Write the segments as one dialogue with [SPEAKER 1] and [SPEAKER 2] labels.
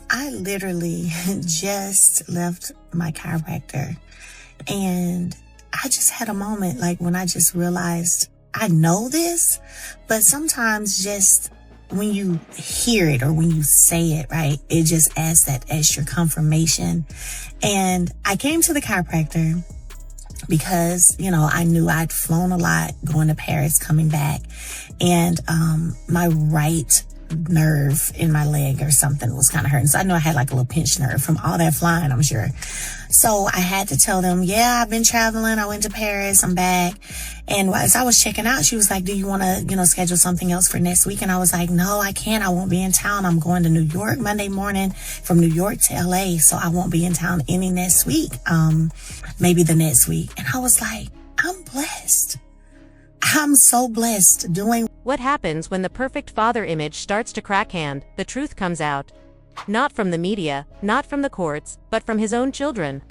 [SPEAKER 1] I literally just left my chiropractor, and I just had a moment like when I just realized I know this, but sometimes just when you hear it or when you say it, right, it just adds that extra confirmation. And I came to the chiropractor because, I knew I'd flown a lot going to Paris, coming back, and my right nerve in my leg or something was kind of hurting. So I know I had like a little pinched nerve from all that flying, I'm sure. So I had to tell them, yeah, I've been traveling. I went to Paris. I'm back. And as I was checking out, she was like, do you want to, schedule something else for next week? And I was like, no, I can't. I won't be in town. I'm going to New York Monday morning from New York to LA. So I won't be in town any next week. Maybe the next week. And I was like, I'm blessed. I'm so blessed doing.
[SPEAKER 2] What happens when the perfect father image starts to crackhand? The truth comes out. Not from the media, not from the courts, but from his own children.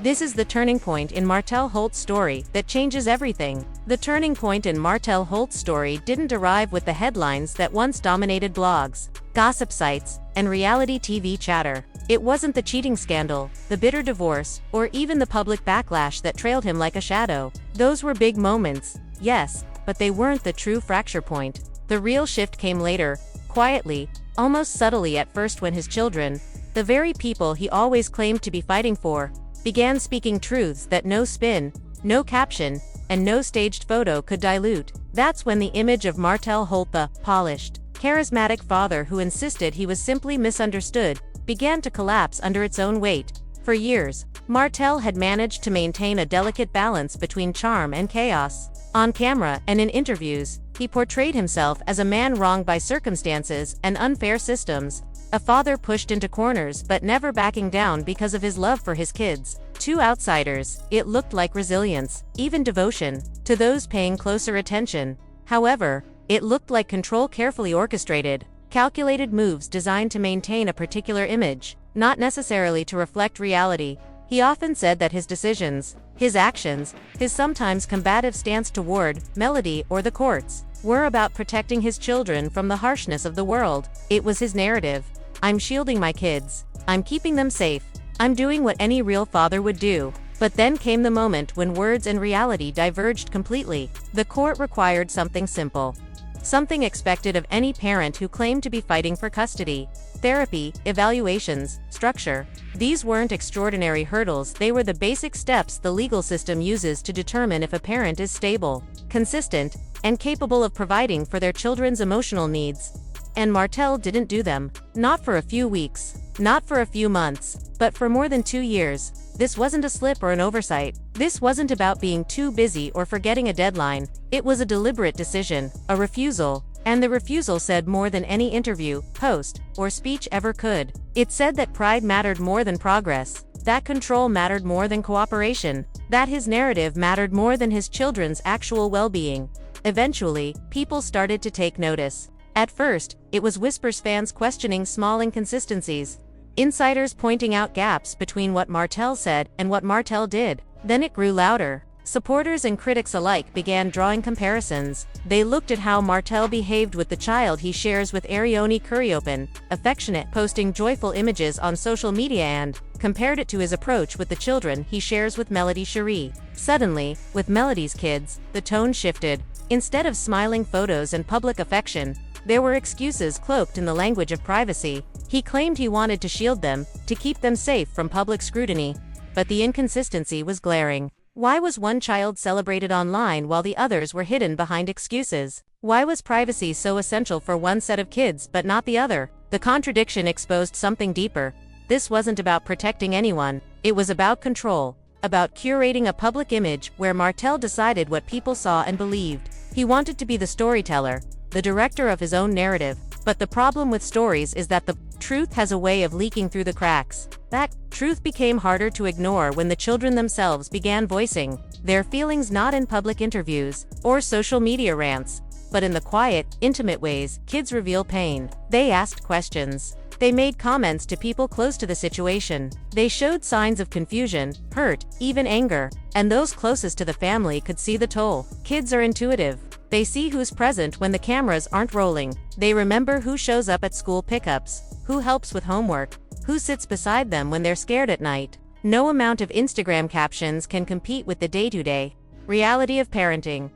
[SPEAKER 2] This is the turning point in Martell Holt's story that changes everything. The turning point in Martell Holt's story didn't arrive with the headlines that once dominated blogs, gossip sites, and reality TV chatter. It wasn't the cheating scandal, the bitter divorce, or even the public backlash that trailed him like a shadow. Those were big moments, yes, but they weren't the true fracture point. The real shift came later, quietly, almost subtly at first, when his children, the very people he always claimed to be fighting for, began speaking truths that no spin, no caption, and no staged photo could dilute. That's when the image of Martell Holt, the polished, charismatic father who insisted he was simply misunderstood, began to collapse under its own weight. For years, Martell had managed to maintain a delicate balance between charm and chaos. On camera and in interviews, he portrayed himself as a man wronged by circumstances and unfair systems, a father pushed into corners but never backing down because of his love for his kids. To outsiders, it looked like resilience, even devotion. To those paying closer attention, however, it looked like control, carefully orchestrated, calculated moves designed to maintain a particular image, not necessarily to reflect reality. He often said that his decisions, his actions, his sometimes combative stance toward Melody or the courts, were about protecting his children from the harshness of the world. It was his narrative. I'm shielding my kids. I'm keeping them safe. I'm doing what any real father would do. But then came the moment when words and reality diverged completely. The court required something simple. Something expected of any parent who claimed to be fighting for custody. Therapy, evaluations, structure. These weren't extraordinary hurdles, they were the basic steps the legal system uses to determine if a parent is stable, consistent, and capable of providing for their children's emotional needs. And Martell didn't do them. Not for a few weeks, not for a few months, but for more than 2 years. This wasn't a slip or an oversight. This wasn't about being too busy or forgetting a deadline. It was a deliberate decision, a refusal. And the refusal said more than any interview, post, or speech ever could. It said that pride mattered more than progress, that control mattered more than cooperation, that his narrative mattered more than his children's actual well-being. Eventually, people started to take notice. At first, it was whispers, fans questioning small inconsistencies, insiders pointing out gaps between what Martell said and what Martell did. Then it grew louder. Supporters and critics alike began drawing comparisons. They looked at how Martell behaved with the child he shares with Arione Curriopen, affectionate, posting joyful images on social media, and compared it to his approach with the children he shares with Melody Cherie. Suddenly, with Melody's kids, the tone shifted. Instead of smiling photos and public affection, there were excuses cloaked in the language of privacy. He claimed he wanted to shield them, to keep them safe from public scrutiny. But the inconsistency was glaring. Why was one child celebrated online while the others were hidden behind excuses? Why was privacy so essential for one set of kids but not the other? The contradiction exposed something deeper. This wasn't about protecting anyone. It was about control, about curating a public image where Martell decided what people saw and believed. He wanted to be the storyteller, the director of his own narrative. But the problem with stories is that the truth has a way of leaking through the cracks. That truth became harder to ignore when the children themselves began voicing their feelings, not in public interviews or social media rants, but in the quiet, intimate ways kids reveal pain. They asked questions. They made comments to people close to the situation. They showed signs of confusion, hurt, even anger. And those closest to the family could see the toll. Kids are intuitive. They see who's present when the cameras aren't rolling. They remember who shows up at school pickups, who helps with homework, Who sits beside them when they're scared at night? No amount of Instagram captions can compete with the day-to-day reality of parenting.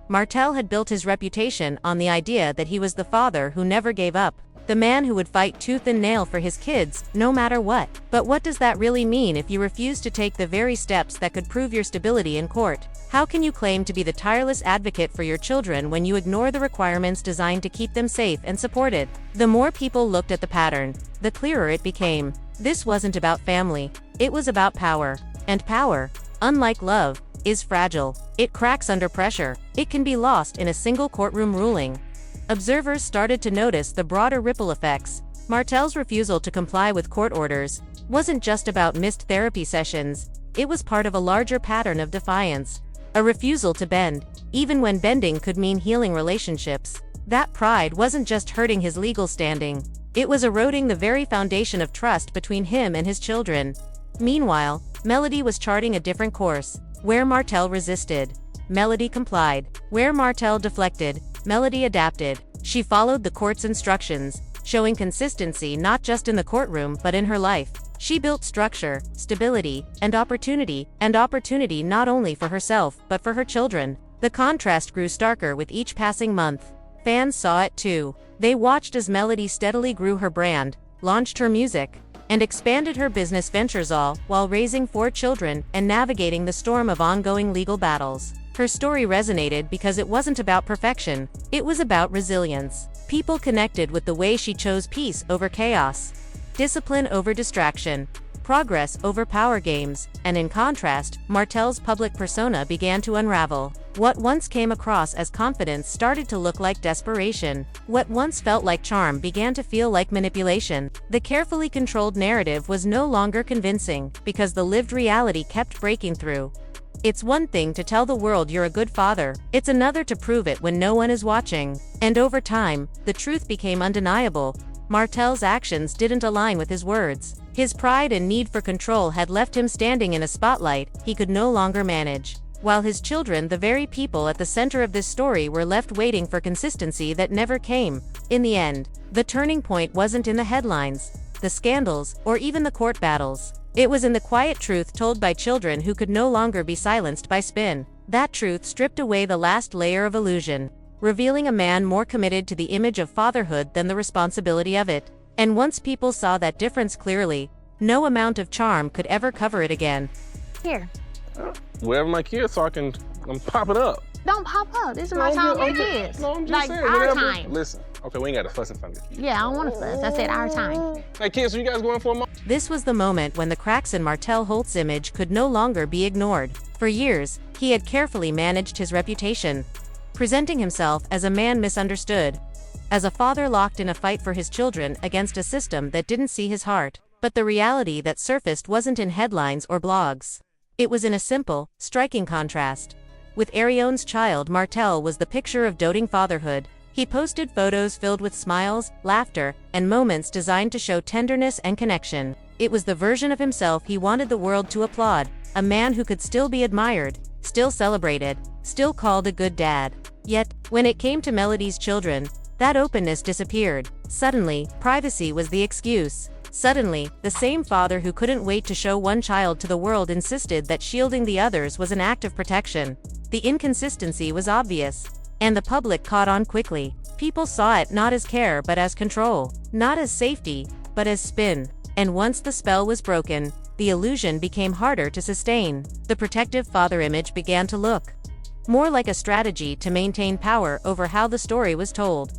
[SPEAKER 2] Martell had built his reputation on the idea that he was the father who never gave up, the man who would fight tooth and nail for his kids, no matter what. But what does that really mean if you refuse to take the very steps that could prove your stability in court? How can you claim to be the tireless advocate for your children when you ignore the requirements designed to keep them safe and supported? The more people looked at the pattern, the clearer it became. This wasn't about family. It was about power. And power, unlike love, is fragile. It cracks under pressure. It can be lost in a single courtroom ruling. Observers started to notice the broader ripple effects. Martell's refusal to comply with court orders wasn't just about missed therapy sessions. It was part of a larger pattern of defiance. A refusal to bend, even when bending could mean healing relationships. That pride wasn't just hurting his legal standing. It was eroding the very foundation of trust between him and his children. Meanwhile, Melody was charting a different course. Where Martell resisted, Melody complied. Where Martell deflected, Melody adapted. She followed the court's instructions, showing consistency not just in the courtroom but in her life. She built structure, stability, and opportunity not only for herself but for her children. The contrast grew starker with each passing month. Fans saw it too. They watched as Melody steadily grew her brand, launched her music, and expanded her business ventures, all while raising 4 children and navigating the storm of ongoing legal battles. Her story resonated because it wasn't about perfection, it was about resilience. People connected with the way she chose peace over chaos, discipline over distraction, progress over power games, and in contrast, Martell's public persona began to unravel. What once came across as confidence started to look like desperation. What once felt like charm began to feel like manipulation. The carefully controlled narrative was no longer convincing, because the lived reality kept breaking through. It's one thing to tell the world you're a good father, it's another to prove it when no one is watching. And over time, the truth became undeniable. Martell's actions didn't align with his words. His pride and need for control had left him standing in a spotlight he could no longer manage. While his children, the very people at the center of this story, were left waiting for consistency that never came. In the end, the turning point wasn't in the headlines, the scandals, or even the court battles. It was in the quiet truth told by children who could no longer be silenced by spin. That truth stripped away the last layer of illusion, revealing a man more committed to the image of fatherhood than the responsibility of it. And once people saw that difference clearly, no amount of charm could ever cover it again.
[SPEAKER 3] Here.
[SPEAKER 4] Wherever my kids so I'm popping up.
[SPEAKER 3] Don't pop up. This is my time with the kids.
[SPEAKER 4] No, I'm just
[SPEAKER 3] like
[SPEAKER 4] saying,
[SPEAKER 3] our
[SPEAKER 4] whatever.
[SPEAKER 3] time.
[SPEAKER 4] Listen, okay, we ain't got to fuss in front of the kids.
[SPEAKER 3] Yeah, I don't want to fuss. I said our time.
[SPEAKER 4] Hey kids, so you guys going for a month?
[SPEAKER 2] This was the moment when the cracks in Martell Holt's image could no longer be ignored. For years, he had carefully managed his reputation, presenting himself as a man misunderstood, as a father locked in a fight for his children against a system that didn't see his heart. But the reality that surfaced wasn't in headlines or blogs. It was in a simple, striking contrast. With Arion's child, Martell was the picture of doting fatherhood. He posted photos filled with smiles, laughter, and moments designed to show tenderness and connection. It was the version of himself he wanted the world to applaud, a man who could still be admired, still celebrated, still called a good dad. Yet, when it came to Melody's children, that openness disappeared. Suddenly, privacy was the excuse. Suddenly, the same father who couldn't wait to show one child to the world insisted that shielding the others was an act of protection. The inconsistency was obvious, and the public caught on quickly. People saw it not as care but as control, not as safety, but as spin. And once the spell was broken, the illusion became harder to sustain. The protective father image began to look more like a strategy to maintain power over how the story was told.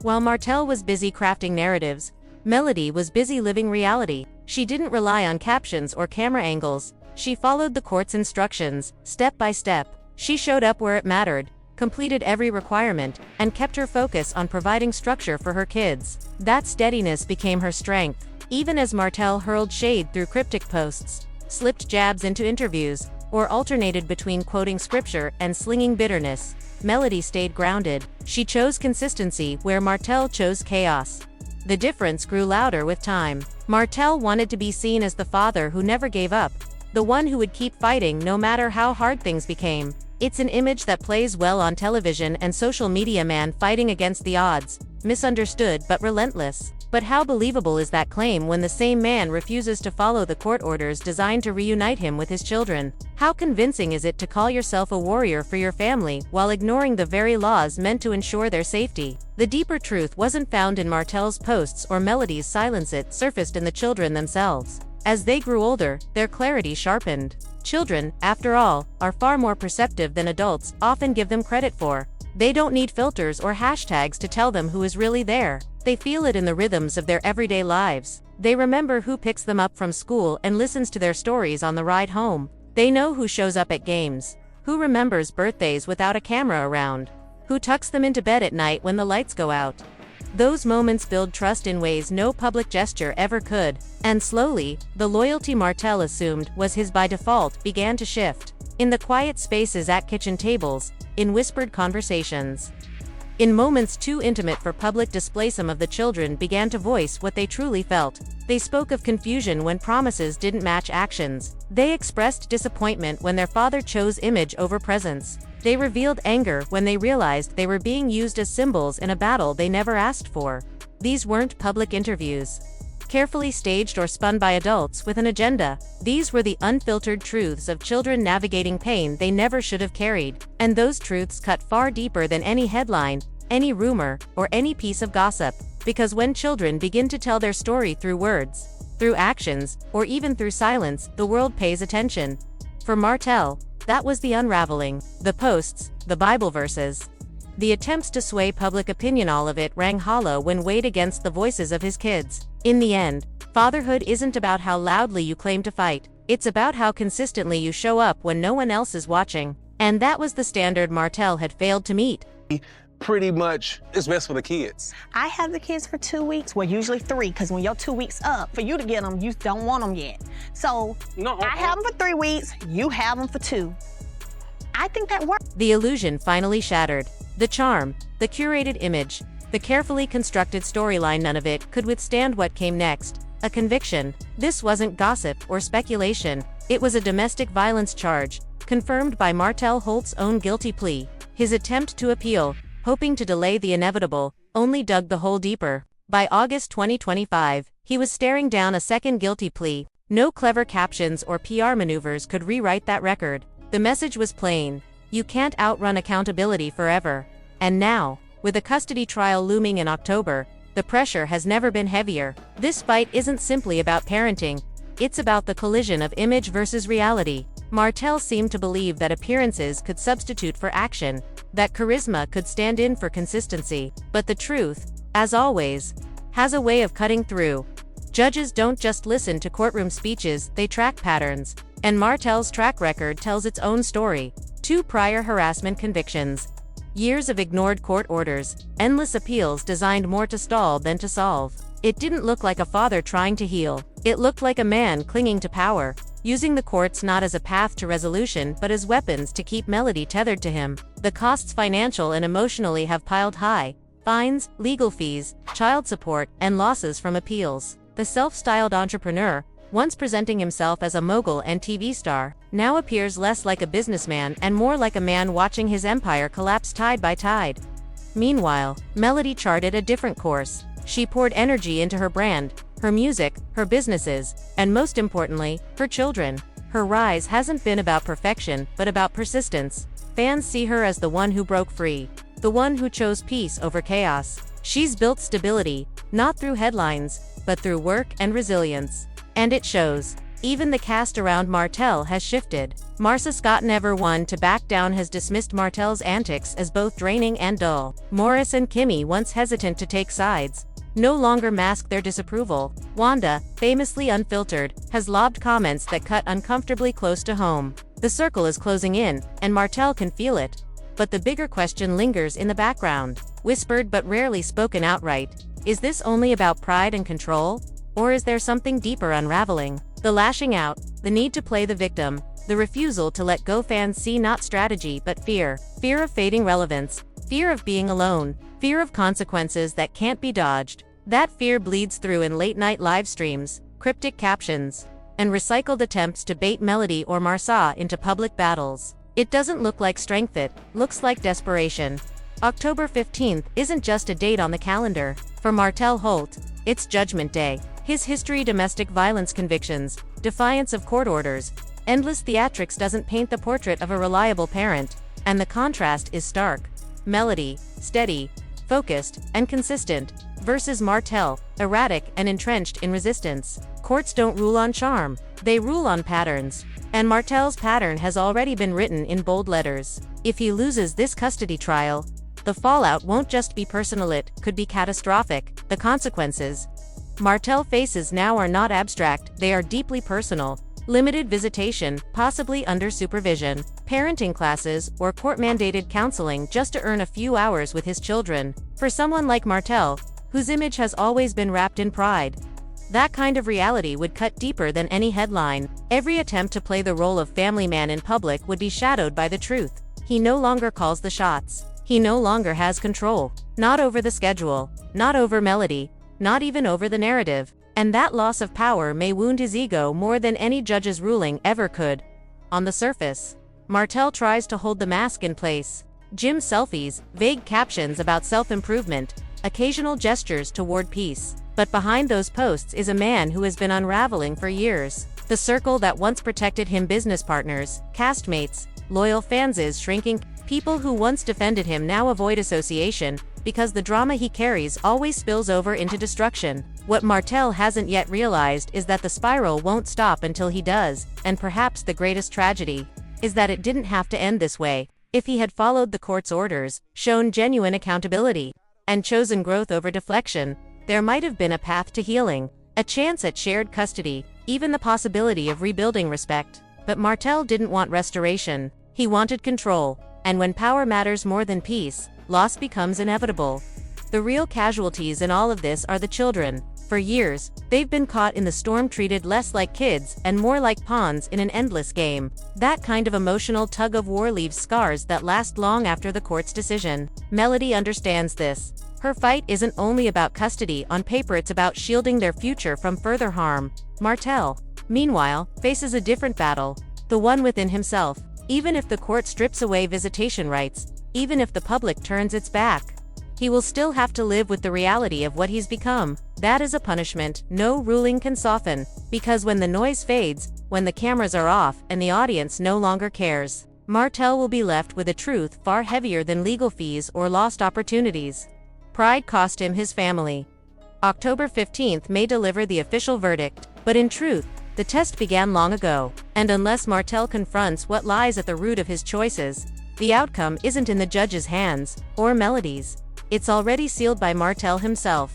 [SPEAKER 2] While Martell was busy crafting narratives, Melody was busy living reality. She didn't rely on captions or camera angles. She followed the court's instructions, step by step. She showed up where it mattered, completed every requirement, and kept her focus on providing structure for her kids. That steadiness became her strength. Even as Martell hurled shade through cryptic posts, slipped jabs into interviews, or alternated between quoting scripture and slinging bitterness, Melody stayed grounded. She chose consistency where Martell chose chaos. The difference grew louder with time. Martell wanted to be seen as the father who never gave up, the one who would keep fighting no matter how hard things became. It's an image that plays well on television and social media, man fighting against the odds, misunderstood but relentless. But how believable is that claim when the same man refuses to follow the court orders designed to reunite him with his children? How convincing is it to call yourself a warrior for your family while ignoring the very laws meant to ensure their safety? The deeper truth wasn't found in Martell's posts or Melody's silence, it surfaced in the children themselves. As they grew older, their clarity sharpened. Children, after all, are far more perceptive than adults often give them credit for. They don't need filters or hashtags to tell them who is really there. They feel it in the rhythms of their everyday lives. They remember who picks them up from school and listens to their stories on the ride home. They know who shows up at games, who remembers birthdays without a camera around, who tucks them into bed at night when the lights go out. Those moments build trust in ways no public gesture ever could, and slowly, the loyalty Martell assumed was his by default began to shift. In the quiet spaces at kitchen tables, in whispered conversations, in moments too intimate for public display, some of the children began to voice what they truly felt. They spoke of confusion when promises didn't match actions. They expressed disappointment when their father chose image over presence. They revealed anger when they realized they were being used as symbols in a battle they never asked for. These weren't public interviews, carefully staged or spun by adults with an agenda. These were the unfiltered truths of children navigating pain they never should have carried. And those truths cut far deeper than any headline, any rumor, or any piece of gossip. Because when children begin to tell their story through words, through actions, or even through silence, the world pays attention. For Martell, that was the unraveling. The posts, the Bible verses, the attempts to sway public opinion, all of it rang hollow when weighed against the voices of his kids. In the end, fatherhood isn't about how loudly you claim to fight. It's about how consistently you show up when no one else is watching. And that was the standard Martell had failed to meet.
[SPEAKER 4] Pretty much, it's best for the kids.
[SPEAKER 5] I have the kids for 2 weeks, well, usually 3, because when your 2 weeks up, for you to get them, you don't want them yet. So I have them for 3 weeks, you have them for 2. I think that works.
[SPEAKER 2] The illusion finally shattered. The charm, the curated image, the carefully constructed storyline, none of it could withstand what came next. A conviction. This wasn't gossip or speculation. It was a domestic violence charge, confirmed by Martell Holt's own guilty plea. His attempt to appeal, hoping to delay the inevitable, only dug the hole deeper. By August 2025, he was staring down a second guilty plea. No clever captions or PR maneuvers could rewrite that record. The message was plain: you can't outrun accountability forever. And now, with a custody trial looming in October, the pressure has never been heavier. This fight isn't simply about parenting, it's about the collision of image versus reality. Martell seemed to believe that appearances could substitute for action, that charisma could stand in for consistency. But the truth, as always, has a way of cutting through. Judges don't just listen to courtroom speeches, they track patterns. And Martell's track record tells its own story. 2 prior harassment convictions, years of ignored court orders, endless appeals designed more to stall than to solve. It didn't look like a father trying to heal. It looked like a man clinging to power, using the courts not as a path to resolution but as weapons to keep Melody tethered to him. The costs, financial and emotionally, have piled high: fines, legal fees, child support, and losses from appeals. The self-styled entrepreneur, once presenting himself as a mogul and TV star, now appears less like a businessman and more like a man watching his empire collapse tide by tide. Meanwhile, Melody charted a different course. She poured energy into her brand, her music, her businesses, and most importantly, her children. Her rise hasn't been about perfection, but about persistence. Fans see her as the one who broke free, the one who chose peace over chaos. She's built stability, not through headlines, but through work and resilience. And it shows. Even the cast around Martell has shifted. Marcia Scott, never one to back down, has dismissed Martell's antics as both draining and dull. Morris and Kimmy, once hesitant to take sides, no longer mask their disapproval. Wanda, famously unfiltered, has lobbed comments that cut uncomfortably close to home. The circle is closing in, and Martell can feel it. But the bigger question lingers in the background, whispered but rarely spoken outright. Is this only about pride and control? Or is there something deeper unraveling? The lashing out, the need to play the victim, the refusal to let go. Fans see not strategy but fear. Fear of fading relevance, fear of being alone, fear of consequences that can't be dodged. That fear bleeds through in late-night live streams, cryptic captions, and recycled attempts to bait Melody or Marcia into public battles. It doesn't look like strength, it looks like desperation. October 15th isn't just a date on the calendar. For Martell Holt, it's Judgment Day. His history, domestic violence convictions, defiance of court orders, endless theatrics doesn't paint the portrait of a reliable parent, and the contrast is stark. Melody, steady, focused, and consistent, versus Martell, erratic and entrenched in resistance. Courts don't rule on charm, they rule on patterns. And Martell's pattern has already been written in bold letters. If he loses this custody trial, the fallout won't just be personal, it could be catastrophic. The consequences Martell faces now are not abstract, they are deeply personal. Limited visitation, possibly under supervision, parenting classes, or court-mandated counseling just to earn a few hours with his children. For someone like Martell, whose image has always been wrapped in pride, that kind of reality would cut deeper than any headline. Every attempt to play the role of family man in public would be shadowed by the truth. He no longer calls the shots. He no longer has control. Not over the schedule, not over Melody, not even over the narrative. And that loss of power may wound his ego more than any judge's ruling ever could. On the surface, Martell tries to hold the mask in place. Gym selfies, vague captions about self-improvement, occasional gestures toward peace. But behind those posts is a man who has been unraveling for years. The circle that once protected him, business partners, castmates, loyal fans, is shrinking. People who once defended him now avoid association, because the drama he carries always spills over into destruction. What Martell hasn't yet realized is that the spiral won't stop until he does, and perhaps the greatest tragedy is that it didn't have to end this way. If he had followed the court's orders, shown genuine accountability, and chosen growth over deflection, there might have been a path to healing, a chance at shared custody, even the possibility of rebuilding respect. But Martell didn't want restoration, he wanted control, and when power matters more than peace, loss becomes inevitable. The real casualties in all of this are the children. For years, they've been caught in the storm, treated less like kids and more like pawns in an endless game. That kind of emotional tug-of-war leaves scars that last long after the court's decision. Melody understands this. Her fight isn't only about custody on paper, it's about shielding their future from further harm. Martell, meanwhile, faces a different battle, the one within himself. Even if the court strips away visitation rights, even if the public turns its back, he will still have to live with the reality of what he's become. That is a punishment no ruling can soften, because when the noise fades, when the cameras are off and the audience no longer cares, Martell will be left with a truth far heavier than legal fees or lost opportunities. Pride cost him his family. October 15th may deliver the official verdict, but in truth, the test began long ago, and unless Martell confronts what lies at the root of his choices, the outcome isn't in the judge's hands, or Melody's. It's already sealed by Martell himself.